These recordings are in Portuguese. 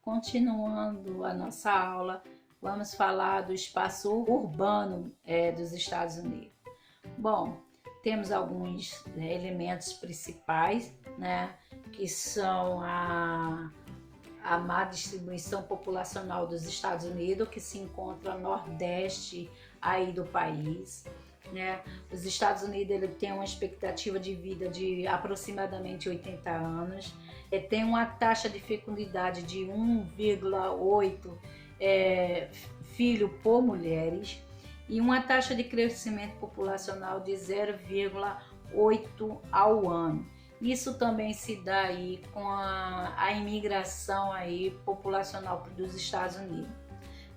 continuando a nossa aula, vamos falar do espaço urbano dos Estados Unidos. Bom, temos alguns elementos principais, né, que são a má distribuição populacional dos Estados Unidos, que se encontra no nordeste aí do país, né? Os Estados Unidos ele tem uma expectativa de vida de aproximadamente 80 anos, tem uma taxa de fecundidade de 1,8 filho por mulheres e uma taxa de crescimento populacional de 0,8 ao ano. Isso também se dá aí com a imigração aí populacional dos Estados Unidos.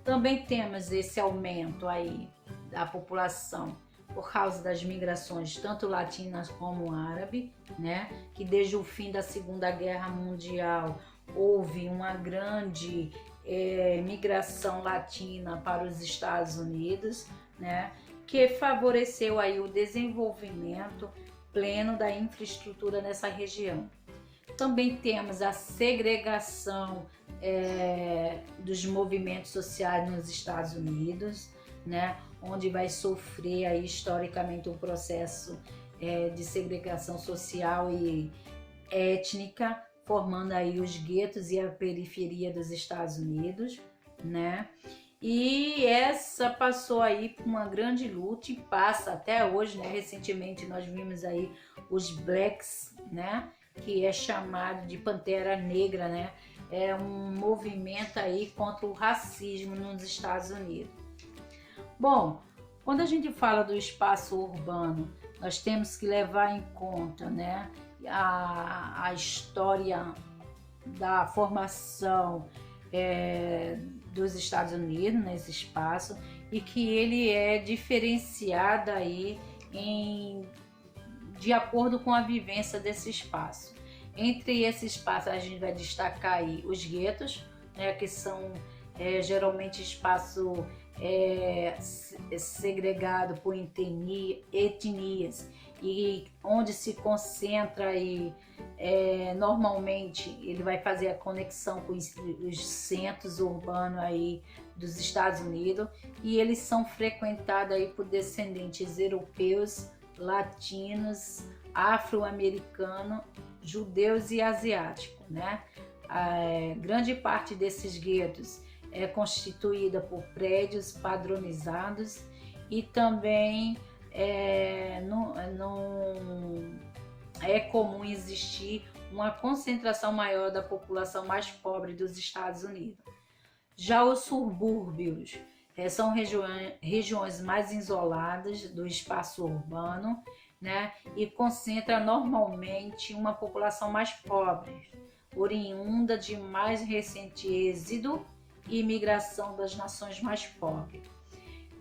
Também temos esse aumento aí da população por causa das migrações tanto latinas como árabe, né? Que desde o fim da Segunda Guerra Mundial houve uma grande migração latina para os Estados Unidos, né? Que favoreceu aí o desenvolvimento pleno da infraestrutura nessa região. Também temos a segregação dos movimentos sociais nos Estados Unidos, né, onde vai sofrer aí, historicamente um processo de segregação social e étnica, formando aí os guetos e a periferia dos Estados Unidos, né? E essa passou aí por uma grande luta e passa até hoje, né? Recentemente nós vimos aí os Blacks, né? Que é chamado de Pantera Negra, né? É um movimento aí contra o racismo nos Estados Unidos. Bom, quando a gente fala do espaço urbano, nós temos que levar em conta, né? A história da formação dos Estados Unidos nesse espaço e que ele é diferenciado aí de acordo com a vivência desse espaço. Entre esse espaço a gente vai destacar aí os guetos, né, que são geralmente espaço segregado por etnias e onde se concentra aí, normalmente ele vai fazer a conexão com os centros urbanos aí dos Estados Unidos e eles são frequentados aí por descendentes europeus, latinos, afro-americanos, judeus e asiáticos, né? Grande parte desses guetos é constituída por prédios padronizados e também é comum existir uma concentração maior da população mais pobre dos Estados Unidos. Já os subúrbios são regiões mais isoladas do espaço urbano, né, e concentra normalmente uma população mais pobre, oriunda de mais recente êxodo e imigração das nações mais pobres.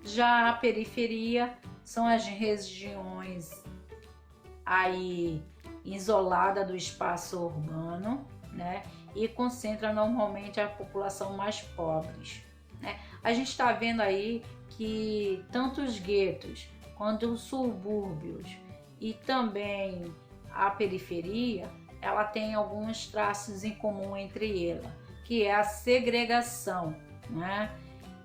Já a periferia são as regiões aí isolada do espaço urbano, né, e concentra normalmente a população mais pobre, né? A gente está vendo aí que tanto os guetos quanto os subúrbios e também a periferia, ela tem alguns traços em comum entre elas, que é a segregação, né?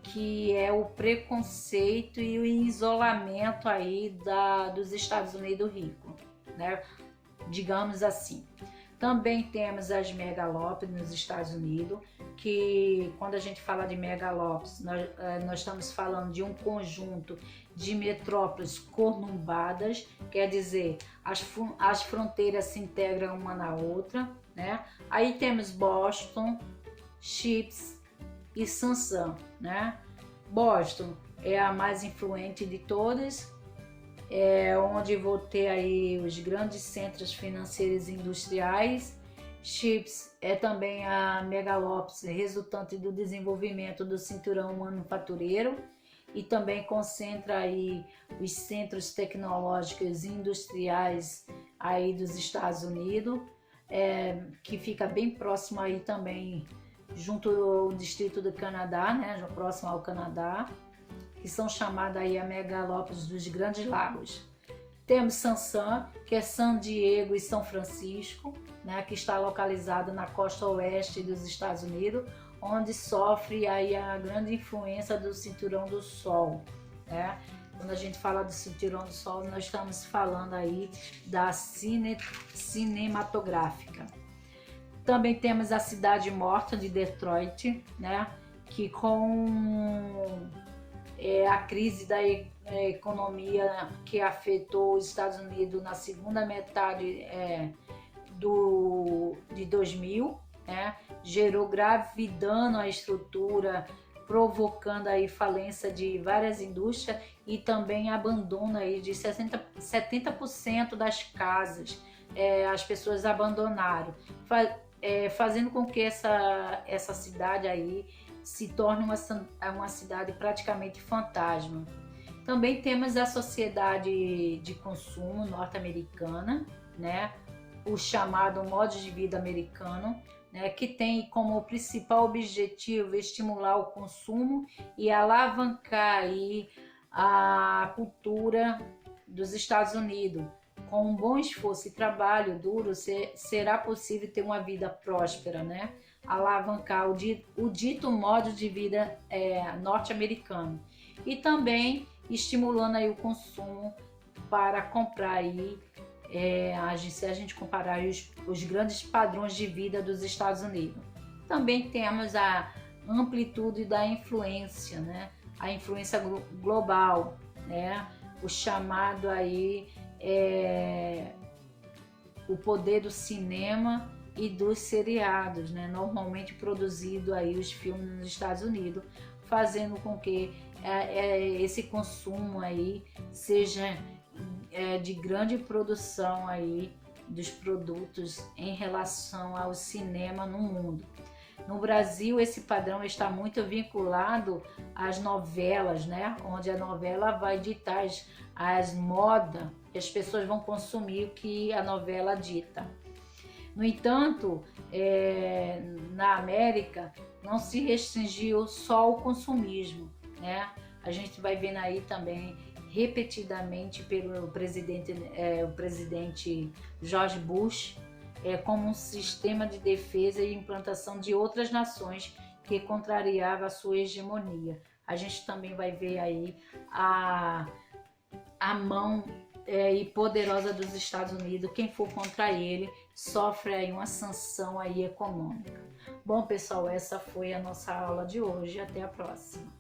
Que é o preconceito e o isolamento aí dos Estados Unidos ricos, né? Digamos assim. Também temos as megalópolis nos Estados Unidos, que quando a gente fala de megalópolis, nós estamos falando de um conjunto de metrópoles conurbadas, quer dizer, as fronteiras se integram uma na outra, né? Aí temos Boston, Chips e Sansan, né? Boston é a mais influente de todas, onde vou ter aí os grandes centros financeiros e industriais. Chips é também a megalópole resultante do desenvolvimento do cinturão manufatureiro e também concentra aí os centros tecnológicos e industriais aí dos Estados Unidos, que fica bem próximo aí também junto ao distrito do Canadá, né, próximo ao Canadá, que são chamadas aí a megalópolis dos Grandes Lagos. Temos Sansan, que é San Diego e São Francisco, né, que está localizado na costa oeste dos Estados Unidos, onde sofre aí a grande influência do Cinturão do Sol, né? Quando a gente fala do Cinturão do Sol, nós estamos falando aí da cinematográfica. Também temos a Cidade Morta de Detroit, né? Que com a crise da economia que afetou os Estados Unidos na segunda metade de 2000, né? Gerou grave dano à estrutura, provocando aí falência de várias indústrias e também abandono aí de 70% das casas. As pessoas abandonaram, fazendo com que essa cidade aí se torne uma cidade praticamente fantasma. Também temos a sociedade de consumo norte-americana, né? O chamado modo de vida americano, né? Que tem como principal objetivo estimular o consumo e alavancar aí a cultura dos Estados Unidos. Com um bom esforço e trabalho duro, será possível ter uma vida próspera, né? Alavancar o dito modo de vida norte-americano. E também estimulando aí o consumo para comprar aí, se a gente comparar aí os grandes padrões de vida dos Estados Unidos. Também temos a amplitude da influência, né? A influência global, né? O chamado aí o poder do cinema e dos seriados, né? Normalmente produzido aí os filmes nos Estados Unidos, fazendo com que esse consumo aí seja de grande produção aí dos produtos em relação ao cinema no mundo. No Brasil, esse padrão está muito vinculado às novelas, né? Onde a novela vai ditar as modas que as pessoas vão consumir o que a novela dita. No entanto, na América não se restringiu só ao consumismo, né? A gente vai vendo aí também repetidamente pelo o presidente George Bush, como um sistema de defesa e implantação de outras nações que contrariava a sua hegemonia. A gente também vai ver aí a mão e poderosa dos Estados Unidos. Quem for contra ele sofre aí uma sanção aí econômica. Bom, pessoal, essa foi a nossa aula de hoje. Até a próxima.